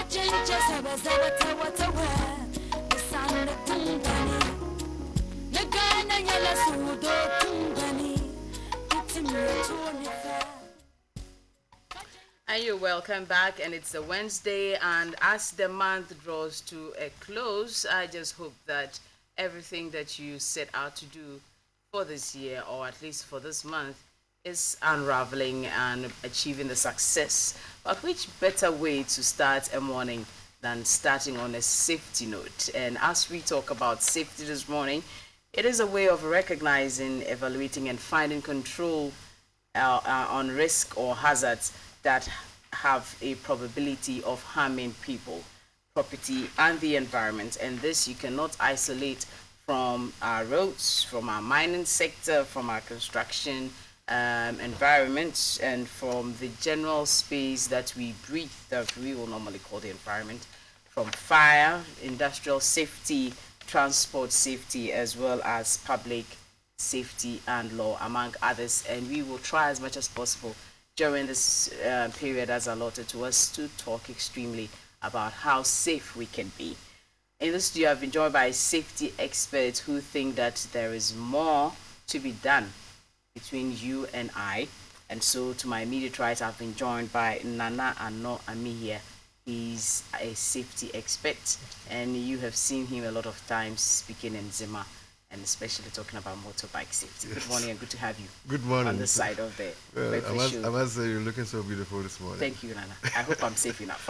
And you're welcome back, and it's a Wednesday, and as the month draws to a close, I just hope that everything that you set out to do for this year, or at least for this month, is unraveling and achieving the success. But which better way to start a morning than starting on a safety note? And as we talk about safety this morning, it is a way of recognizing, evaluating, and finding control on risk or hazards that have a probability of harming people, property, and the environment. And this you cannot isolate from our roads, from our mining sector, from our construction environment, and from the general space that we breathe, that we will normally call the environment, from fire, industrial safety, transport safety, as well as public safety and law, among others. And we will try as much as possible during this period as allotted to us to talk extremely about how safe we can be. In the studio, I've been joined by safety experts who think that there is more to be done between you and I. And so to my immediate right, I've been joined by Nana Ano Amihia. He's a safety expert, and you have seen him a lot of times speaking in Zima, and especially talking about motorbike safety. Yes. Good morning, and good to have you. Good morning. On the side of the I must say you're looking so beautiful this morning. Thank you, Nana. I hope I'm safe enough.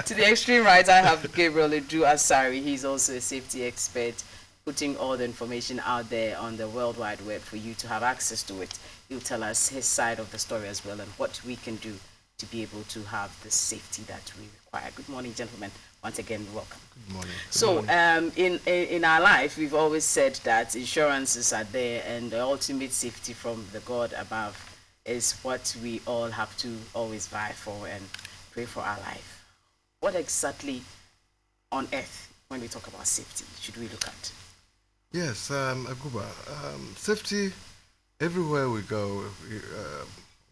To the extreme right, I have Gabriel Edu Asari. He's also a safety expert, putting all the information out there on the World Wide Web for you to have access to it. He'll tell us his side of the story as well, and what we can do to be able to have the safety that we require. Good morning, gentlemen. Once again, welcome. Good morning. So, in our life, we've always said that insurances are there, and the ultimate safety from the God above is what we all have to always vie for and pray for our life. What exactly on earth, when we talk about safety, should we look at? Yes, Aguba. Safety, everywhere we go,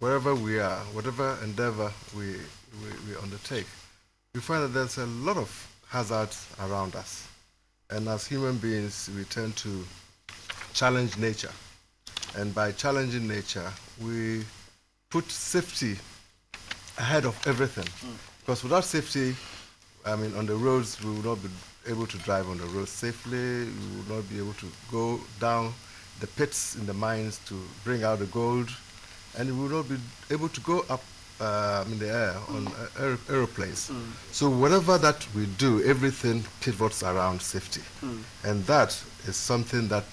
wherever we are, whatever endeavor we undertake, we find that there's a lot of hazards around us. And as human beings, we tend to challenge nature. And by challenging nature, we put safety ahead of everything. Because without safety, on the roads, we will not be able to drive on the roads safely. We will not be able to go down the pits in the mines to bring out the gold. And we will not be able to go up in the air on aeroplanes. So whatever that we do, everything pivots around safety. And that is something that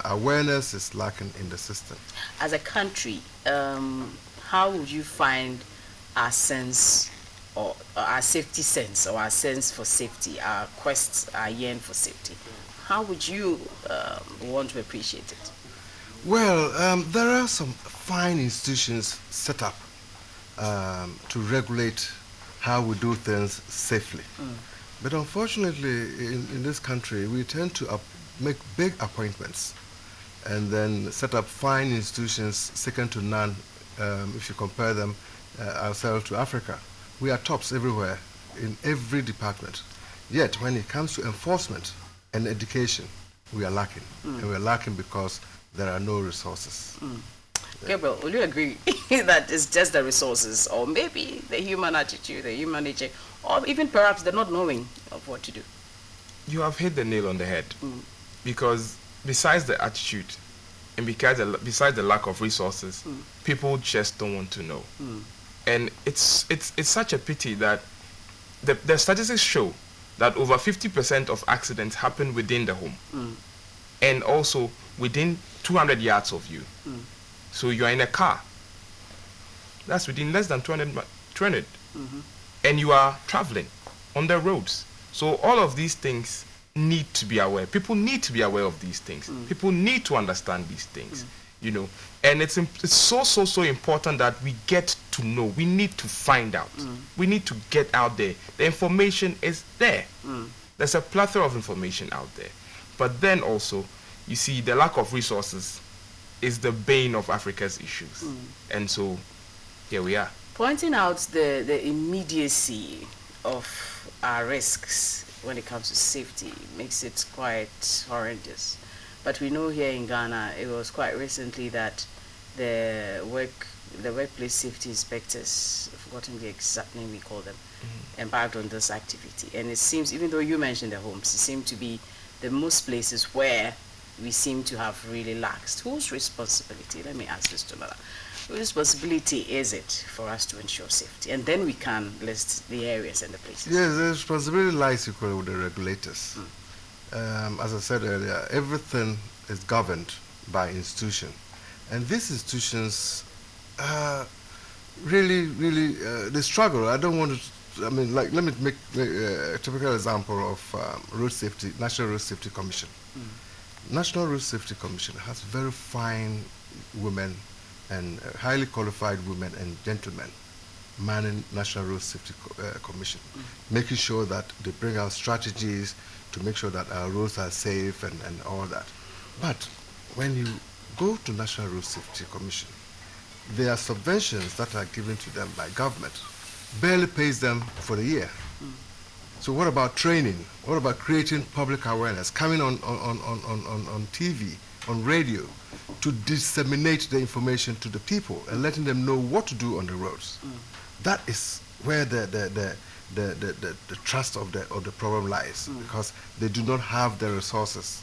awareness is lacking in the system. As a country, how would you find our sense, or our safety sense, or our sense for safety, our quest, our yearn for safety? How would you want to appreciate it? Well, there are some fine institutions set up to regulate how we do things safely. But unfortunately, in this country, we tend to make big appointments and then set up fine institutions second to none if you compare them ourselves to Africa. We are tops everywhere, in every department. Yet, when it comes to enforcement and education, we are lacking. And we are lacking because there are no resources. Gabriel, will you agree that it's just the resources, or maybe the human attitude, the human nature, or even perhaps the not knowing of what to do? You have hit the nail on the head. Because besides the attitude and besides the lack of resources, people just don't want to know. And it's such a pity that the statistics show that over 50% of accidents happen within the home, and also within 200 yards of you. So you are in a car. That's within less than 200. And you are traveling on the roads. So all of these things need to be aware. People need to be aware of these things. People need to understand these things, And it's so important that we get to know. We need to find out. We need to get out there. The information is there. There's a plethora of information out there. But then also, you see, the lack of resources is the bane of Africa's issues. And so, here we are. Pointing out the immediacy of our risks when it comes to safety makes it quite horrendous. But we know here in Ghana, it was quite recently that the workplace safety inspectors, I've forgotten the exact name we call them, embarked on this activity. And it seems, even though you mentioned the homes, it seemed to be the most places where we seem to have really laxed. Whose responsibility? Let me ask this to Mala. Whose responsibility is it for us to ensure safety? And then we can list the areas and the places. Yes, the responsibility lies equally with the regulators. As I said earlier, everything is governed by institution. And these institutions really, they struggle. I don't want to, I mean, like, let me make a typical example of road safety, National Road Safety Commission. National Road Safety Commission has very fine women and highly qualified women and gentlemen manning National Road Safety Commission, making sure that they bring out strategies to make sure that our roads are safe and all that. But when you go to National Road Safety Commission, there are subventions that are given to them by government, barely pays them for the year. So what about training? What about creating public awareness, coming on TV, on radio, to disseminate the information to the people and letting them know what to do on the roads? That is where the trust of the problem lies, because they do not have the resources.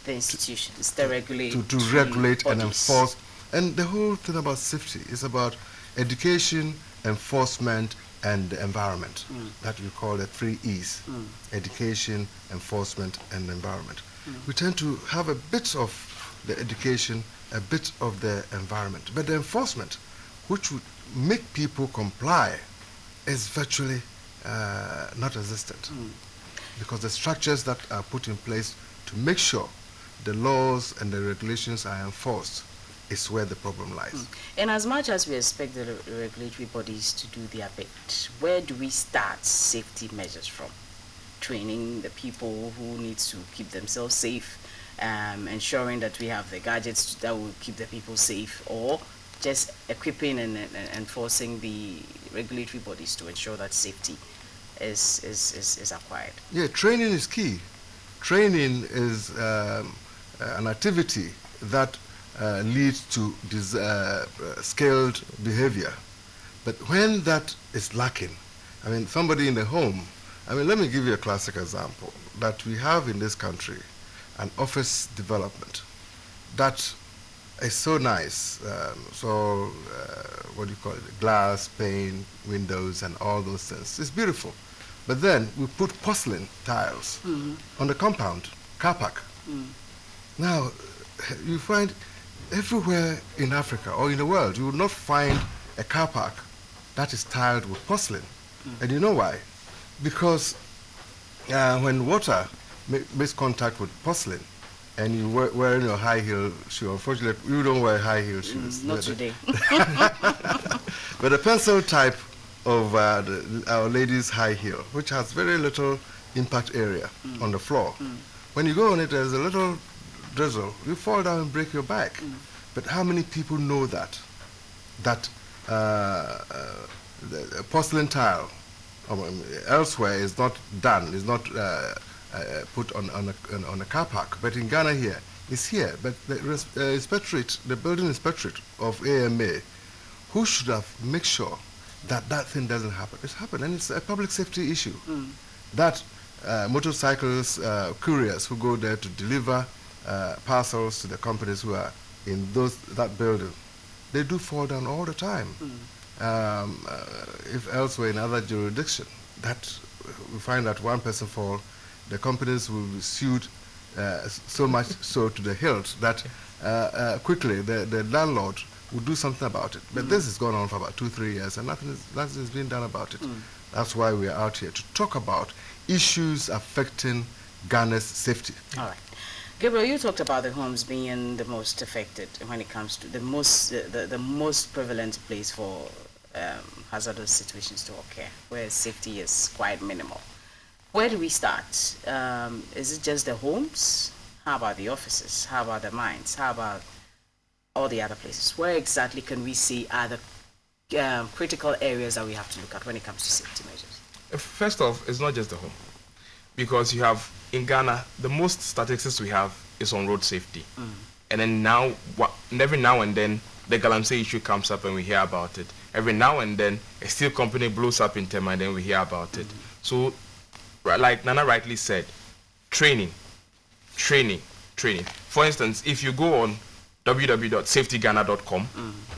The institutions, the regulate to regulate and bodies. enforce. And the whole thing about safety is about education, enforcement, and the environment. That we call the 3 E's: education, enforcement, and environment. We tend to have a bit of the education, a bit of the environment, but the enforcement, which would make people comply, is virtually not existent, because the structures that are put in place to make sure the laws and the regulations are enforced is where the problem lies. And as much as we expect the regulatory bodies to do their bit, where do we start safety measures from? Training the people who need to keep themselves safe, ensuring that we have the gadgets that will keep the people safe, or just equipping and enforcing the regulatory bodies to ensure that safety is acquired? Yeah, training is key. Training is an activity that leads to scaled behavior. But when that is lacking, I mean, somebody in the home, I mean, let me give you a classic example that we have in this country, an office development that is so nice. What do you call it? Glass, pane, windows, and all those things. It's beautiful. But then we put porcelain tiles on the compound, car park. Now, you find everywhere in Africa or in the world, you will not find a car park that is tiled with porcelain. And you know why? Because when water makes contact with porcelain and you wearing your high heel shoe, unfortunately, you don't wear high heel shoes. Not today. But a pencil type of our ladies' high heel, which has very little impact area on the floor. When you go on it, there's a little drizzle, you fall down and break your back. But how many people know that the porcelain tile elsewhere is not done, is not put on a car park, but in Ghana here, it's here. But the inspectorate, the building inspectorate of AMA, who should have make sure that that thing doesn't happen? It's happened, and it's a public safety issue. That motorcycles, couriers who go there to deliver parcels to the companies who are in that building, they do fall down all the time. If elsewhere in other jurisdiction, that we find that one person fall, the companies will be sued so much so to the hilt that quickly the landlord will do something about it. But this has gone on for about 2-3 years and nothing is being done about it. That's why we are out here to talk about issues affecting Ghana's safety. All right. Gabriel, you talked about the homes being the most affected when it comes to the most prevalent place for hazardous situations to occur, where safety is quite minimal. Where do we start? Is it just the homes? How about the offices? How about the mines? How about all the other places? Where exactly can we see are the critical areas that we have to look at when it comes to safety measures? First off, it's not just the home. Because you have, in Ghana, the most statistics we have is on road safety. And then now, every now and then, the Galamsey issue comes up and we hear about it. Every now and then, a steel company blows up in Tema and then we hear about it. So, like Nana rightly said, training. For instance, if you go on www.safetyghana.com,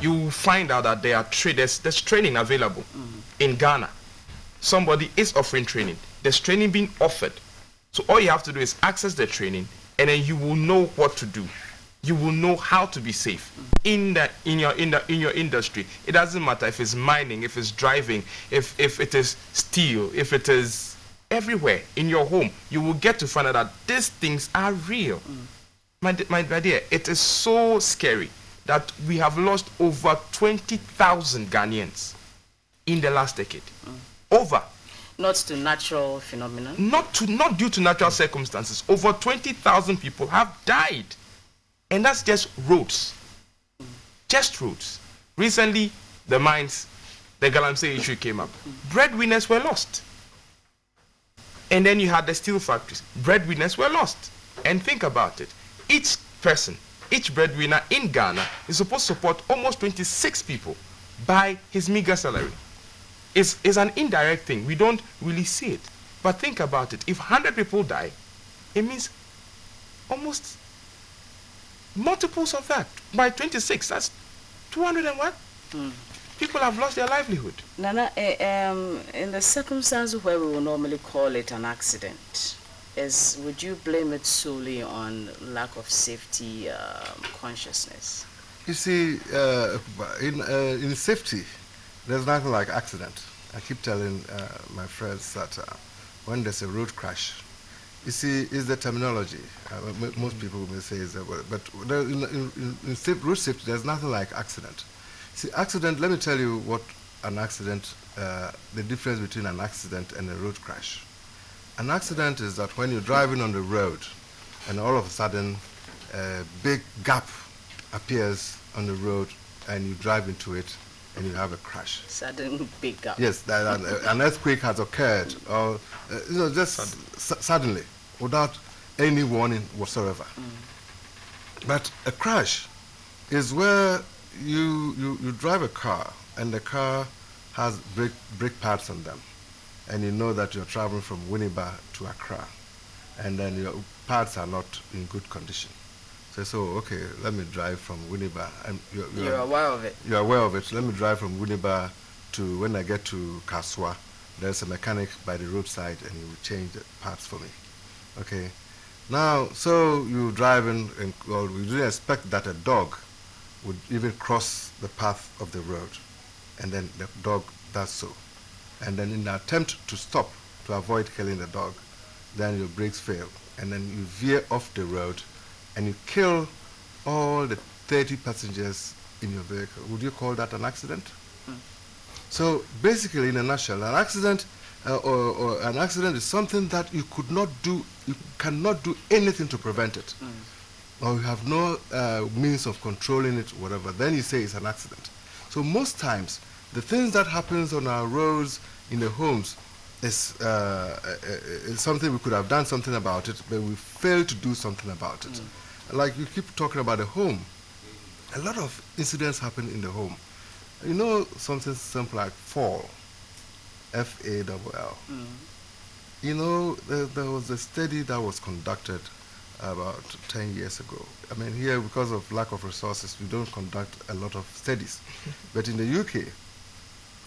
you will find out that there's training available in Ghana. Somebody is offering training. There's training being offered. So all you have to do is access the training, and then you will know what to do. You will know how to be safe in your industry. It doesn't matter if it's mining, if it's driving, if it is steel, if it is everywhere in your home. You will get to find out that these things are real. My dear, it is so scary that we have lost over 20,000 Ghanaians in the last decade. Over. Not to natural phenomena. Not due to natural circumstances. Over 20,000 people have died. And that's just roads. Just roads. Recently, the mines, the Galamsey issue came up. Breadwinners were lost. And then you had the steel factories. Breadwinners were lost. And think about it. Each person, each breadwinner in Ghana is supposed to support almost 26 people by his meager salary. It's an indirect thing. We don't really see it. But think about it. If 100 people die, it means almost multiples of that. By 26, that's 200 and what? People have lost their livelihood. Nana, in the circumstance where we will normally call it an accident, would you blame it solely on lack of safety consciousness? You see, in safety, there's nothing like accident. I keep telling my friends that when there's a road crash, you see, it's the terminology. Most people may say is the word, but in road safety, there's nothing like accident. See, accident, let me tell you what an accident, the difference between an accident and a road crash. An accident is that when you're driving on the road and all of a sudden a big gap appears on the road and you drive into it and you have a crash. Sudden big gap. Yes, an earthquake has occurred, or just suddenly, without any warning whatsoever. But a crash is where you drive a car and the car has brake pads on them, and you know that you're traveling from Winneba to Accra, and then your pads are not in good condition. So okay, let me drive from Winneba. And you're aware of it. You're aware of it. Let me drive from Winneba to, when I get to Kaswa, there's a mechanic by the roadside and he will change the parts for me. Okay. Now, so you're driving, and well, we didn't expect that a dog would even cross the path of the road. And then the dog does so. And then in the attempt to stop, to avoid killing the dog, then your brakes fail. And then you veer off the road and you kill all the 30 passengers in your vehicle. Would you call that an accident? So basically, in a nutshell, an accident or an accident is something that you cannot do anything to prevent it. Or you have no means of controlling it, whatever. Then you say it's an accident. So most times, the things that happens on our roads, in the homes, is something we could have done something about it, but we failed to do something about it. Like you keep talking about the home. A lot of incidents happen in the home. You know, something simple like fall, F-A-L-L. You know, there was a study that was conducted about 10 years ago. I mean, here, because of lack of resources, we don't conduct a lot of studies. But in the UK,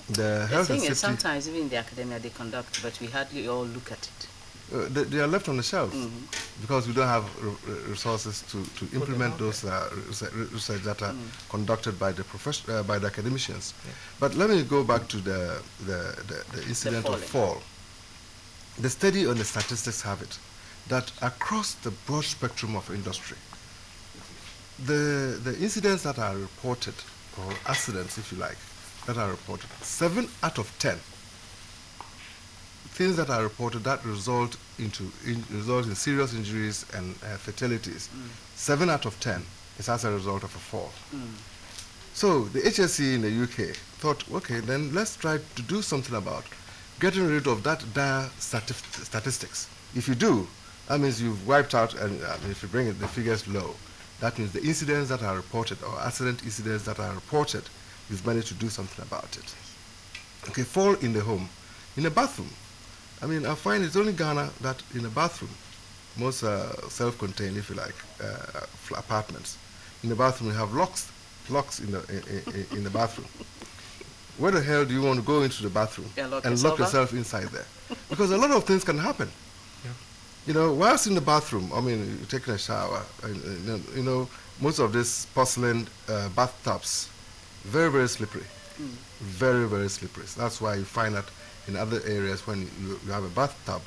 the health and safety... sometimes even in the academia they conduct, but we hardly all look at it. They are left on the shelves because we don't have resources to implement those research that are conducted by the by the academicians. Yeah. But let me go back to the incident of fall. The study on the statistics have it that across the broad spectrum of industry, the incidents that are reported, or accidents if you like, that are reported, 7 out of 10 things that are reported that result in serious injuries and fatalities, 7 out of 10 is as a result of a fall. So the HSE in the UK thought, okay, then let's try to do something about getting rid of that dire statistics. If you do, that means you've wiped out, and if you bring the figures low, that means the incidents that are reported or accident incidents that are reported, you've managed to do something about it. Okay, fall in the home. In a bathroom, I mean, I find it's only Ghana that in a bathroom, most self-contained, if you like, apartments, in the bathroom you have locks in the bathroom. Where the hell do you want to go into the bathroom and lock yourself inside there? Because a lot of things can happen. Yeah. You know, whilst in the bathroom, I mean, you're taking a shower, and, you know, most of these porcelain bathtubs, very, very slippery. Very, very slippery. So that's why you find that in other areas when you have a bathtub,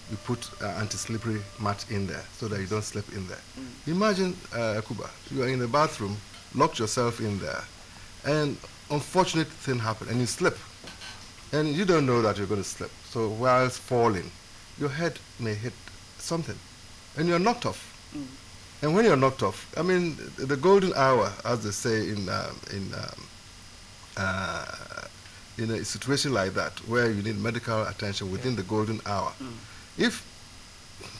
you put anti-slippery mat in there so that you don't slip in there. Imagine, Kuba, you are in the bathroom, locked yourself in there, and unfortunate thing happened, and you slip. And you don't know that you're going to slip. So whilst falling, your head may hit something, and you're knocked off. And when you're knocked off, I mean, the golden hour, as they say in a situation like that, where you need medical attention within the golden hour, if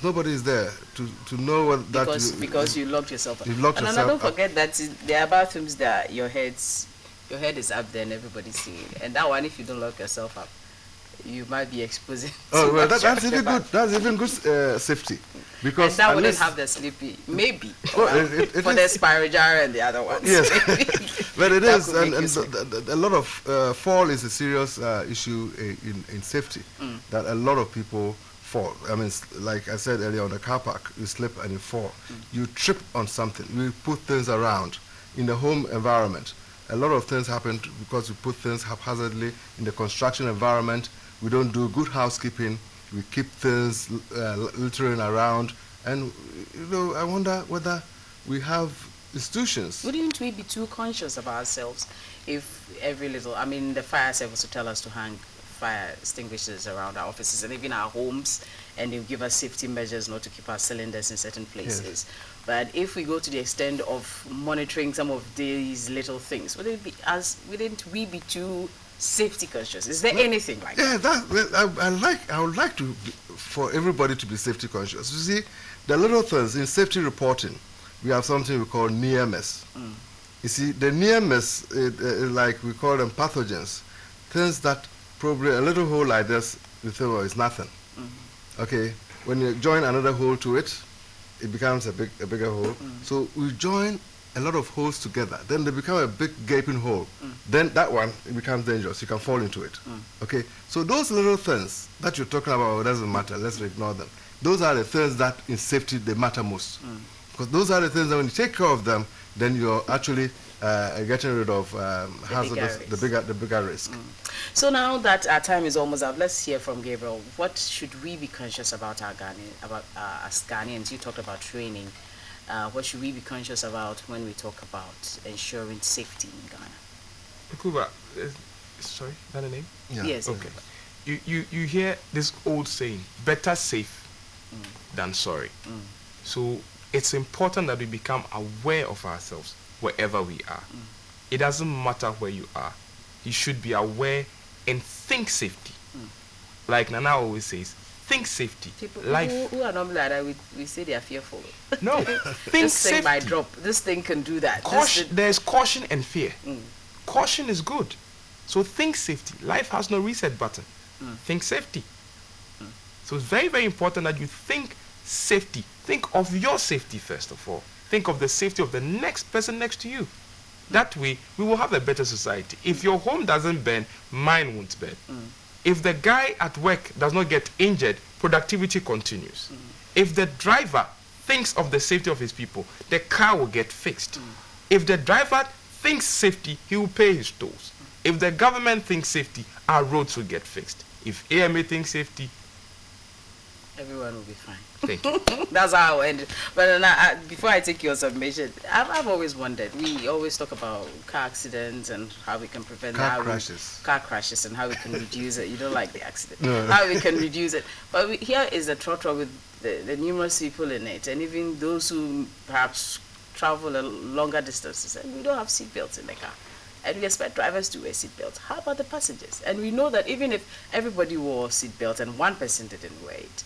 nobody is there to know what that because you locked yourself up. You locked yourself don't forget that there are bathrooms that your head is up there and everybody's seeing it. And that one, if you don't lock yourself up, you might be exposing. Oh well, that's even good. That's even good safety, because and that wouldn't have the sleepy, maybe. Well, for the Spirajara and the other ones. Yes, but it is, and a lot of fall is a serious issue in safety. That a lot of people fall. I mean, like I said earlier, on the car park, you slip and you fall. You trip on something. You put things around. In the home environment, a lot of things happen because we put things haphazardly. In the construction environment, we don't do good housekeeping. We keep things littering around. And, you know, I wonder whether we have institutions. Wouldn't we be too conscious of ourselves if every little, I mean, the fire service would tell us to hang fire extinguishers around our offices and even our homes, and they'll give us safety measures not to keep our cylinders in certain places. Yes. But if we go to the extent of monitoring some of these little things, wouldn't we be too safety conscious? Is there anything like that? Yeah, I would like for everybody to be safety conscious. You see, the little things in safety reporting, we have something we call near miss. You see, the near miss, like we call them pathogens, things that probably a little hole like this, you think, well, it's nothing. Okay, when you join another hole to it, it becomes a bigger hole. So we join a lot of holes together, then they become a big gaping hole. Then that one, it becomes dangerous. You can fall into it. Okay, so those little things that you're talking about, it doesn't matter. Let's ignore them. Those are the things that in safety they matter most, because those are the things that when you take care of them, then you're actually getting rid of hazardous, the bigger risk. So now that our time is almost up, let's hear from Gabriel. What should we be conscious about as Ghanaians? You talked about training. What should we be conscious about when we talk about ensuring safety in Ghana? Kuba, sorry, is that a name? Yeah. Yes. Okay. You hear this old saying, better safe than sorry. So it's important that we become aware of ourselves wherever we are. It doesn't matter where you are. You should be aware and think safety. Like Nana always says, think safety. People Life. who are normally like that, we say they are fearful. No, think This safety. thing might drop. This thing can do that. There's caution and fear. Caution is good. So think safety. Life has no reset button. Think safety. So it's very, very important that you think safety. Think of your safety first of all. Think of the safety of the next person next to you. That way, we will have a better society. If your home doesn't burn, mine won't burn. If the guy at work does not get injured, productivity continues. If the driver thinks of the safety of his people, the car will get fixed. If the driver thinks safety, he will pay his tolls. If the government thinks safety, our roads will get fixed. If AMA thinks safety, everyone will be fine. thank you. That's how I'll end it. But before I take your submission, I've always wondered. We always talk about car accidents and how we can prevent car crashes and how we can reduce it. You don't like the accident. No. How we can reduce it. But here is the trotro with the numerous people in it, and even those who perhaps travel longer distances, and we don't have seatbelts in the car. and we expect drivers to wear seatbelts. How about the passengers? And we know that even if everybody wore seatbelt and one person didn't wear it,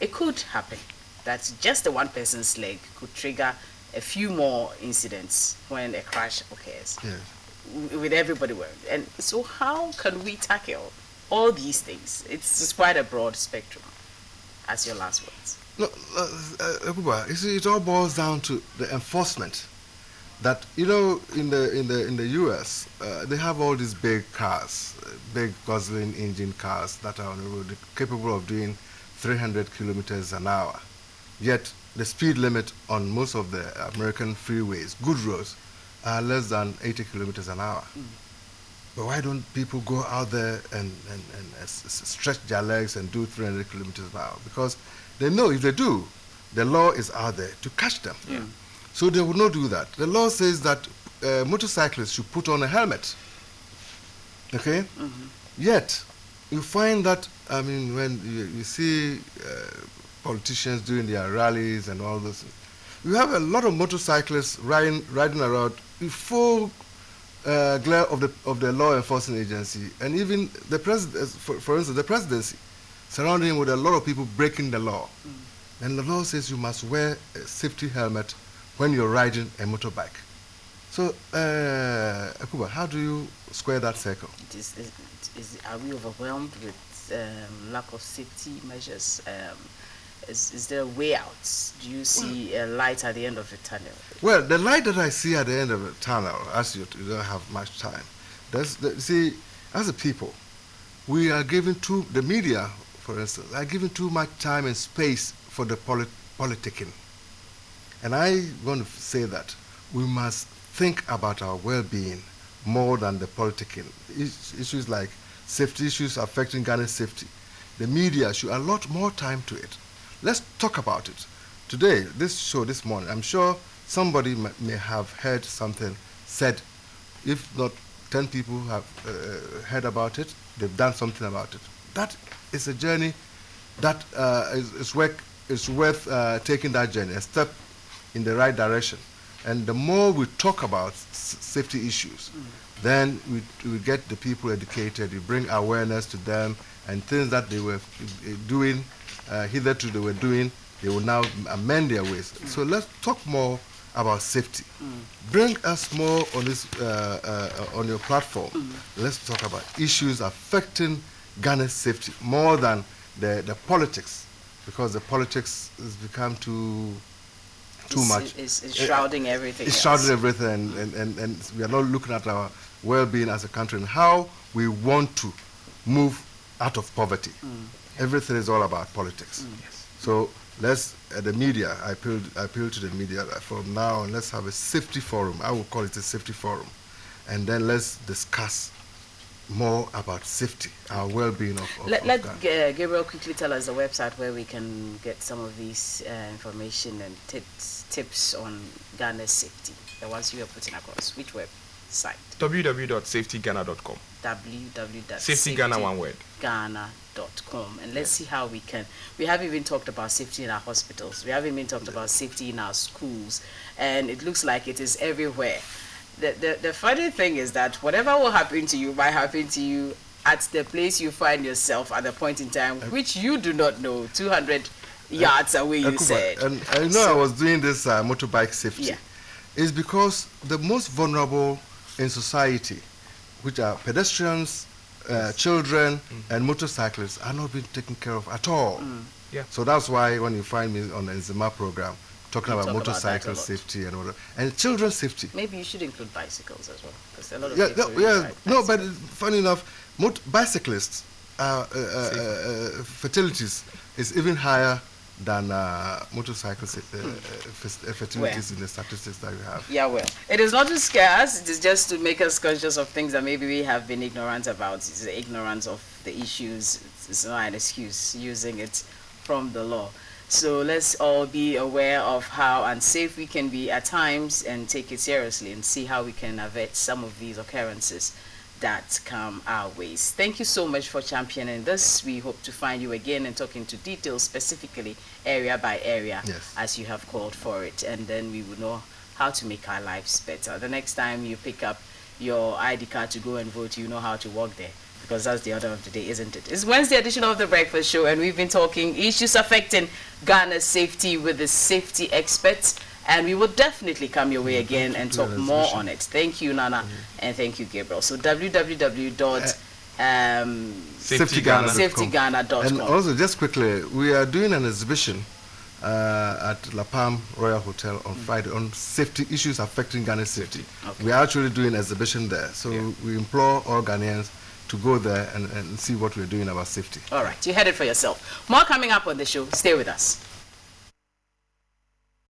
it could happen that just the one person's leg could trigger a few more incidents when a crash occurs. Yes. With everybody wearing. And so how can we tackle all these things? It's quite a broad spectrum. As your last words. No, Akuba, you see, it all boils down to the enforcement. That, you know, in the U.S., they have all these big cars, big gasoline engine cars that are on the road, capable of doing 300 kilometers an hour. Yet the speed limit on most of the American freeways, good roads, are less than 80 kilometers an hour. But why don't people go out there and stretch their legs and do 300 kilometers an hour? Because they know if they do, the law is out there to catch them. Yeah. So they will not do that. The law says that motorcyclists should put on a helmet. Okay? Yet, you find that, I mean, when you see politicians doing their rallies and all this, you have a lot of motorcyclists riding around in full glare of the law enforcement agency, and even the president, for instance, the presidency, surrounding him with a lot of people breaking the law. And the law says you must wear a safety helmet when you're riding a motorbike. So, Akuba, how do you square that circle? Are we overwhelmed with lack of safety measures? Is there a way out? Do you see a light at the end of the tunnel? Well, the light that I see at the end of the tunnel, as you don't have much time, see, as a people, we are giving the media, for instance, are giving too much time and space for the politicking. And I want to say that we must think about our well-being more than the politicking. Issues like safety issues affecting Ghana's safety. The media should allot more time to it. Let's talk about it. Today, this show this morning, I'm sure somebody may have heard something said. If not 10 people have heard about it, they've done something about it. That is a journey that is worth taking that journey, a step in the right direction. And the more we talk about safety issues, then we get the people educated, we bring awareness to them, and things that they were doing, hitherto they were doing, they will now amend their ways. So let's talk more about safety. Bring us more on this on your platform. Let's talk about issues affecting Ghana's safety more than the politics, because the politics has become too much. It's shrouding everything. It's shrouding everything, and we are not looking at our well-being as a country and how we want to move out of poverty. Everything is all about politics. Yes. So let's, the media, I appeal to the media that from now on, let's have a safety forum. I will call it a safety forum. And then let's discuss more about safety, our well-being of Let Ghana. Gabriel quickly tell us the website where we can get some of these information and tips on Ghana's safety, the ones you are putting across. Which website? www.safetyghana.com. SafetyGhana, one word. Ghana.com. And let's see how we can. We have even talked about safety in our hospitals. We haven't even talked about safety in our schools. And it looks like it is everywhere. The funny thing is that whatever will happen to you might happen to you at the place you find yourself at the point in time, which you do not know, 200 yards away, you said. And I know I was doing this motorbike safety. Yeah. It's because the most vulnerable in society, which are pedestrians, children, and motorcyclists, are not being taken care of at all. Yeah. So that's why when you find me on the Nzima program, talking about talk about motorcycle that a lot. safety and children's safety. Maybe you should include bicycles as well, because a lot of Yeah, people no, really yeah, ride no, but bicycles. funny enough, bicyclists fatalities is even higher than motorcycle fatalities in the statistics that we have. Yeah, well, it is not to scare us, it is just to make us conscious of things that maybe we have been ignorant about. It's the ignorance of the issues. It's not an excuse using it from the law. So let's all be aware of how unsafe we can be at times and take it seriously and see how we can avert some of these occurrences that come our ways. Thank you so much for championing this. We hope to find you again and talk into details, specifically area by area, Yes. as you have called for it. And then we will know how to make our lives better. The next time you pick up your ID card to go and vote, you know how to walk there. Because that's the order of the day, isn't it? It's Wednesday edition of The Breakfast Show, and we've been talking issues affecting Ghana's safety with the safety experts. And we will definitely come your way again and talk more on it. Thank you, Nana, and thank you, Gabriel. So www.SafetyGhana.com. And also, just quickly, we are doing an exhibition at La Palm Royal Hotel on Friday on safety issues affecting Ghana's safety. Okay. We are actually doing an exhibition there. So we implore all Ghanaians to go there and see what we're doing about safety. All right, you heard it for yourself. More coming up on the show. Stay with us.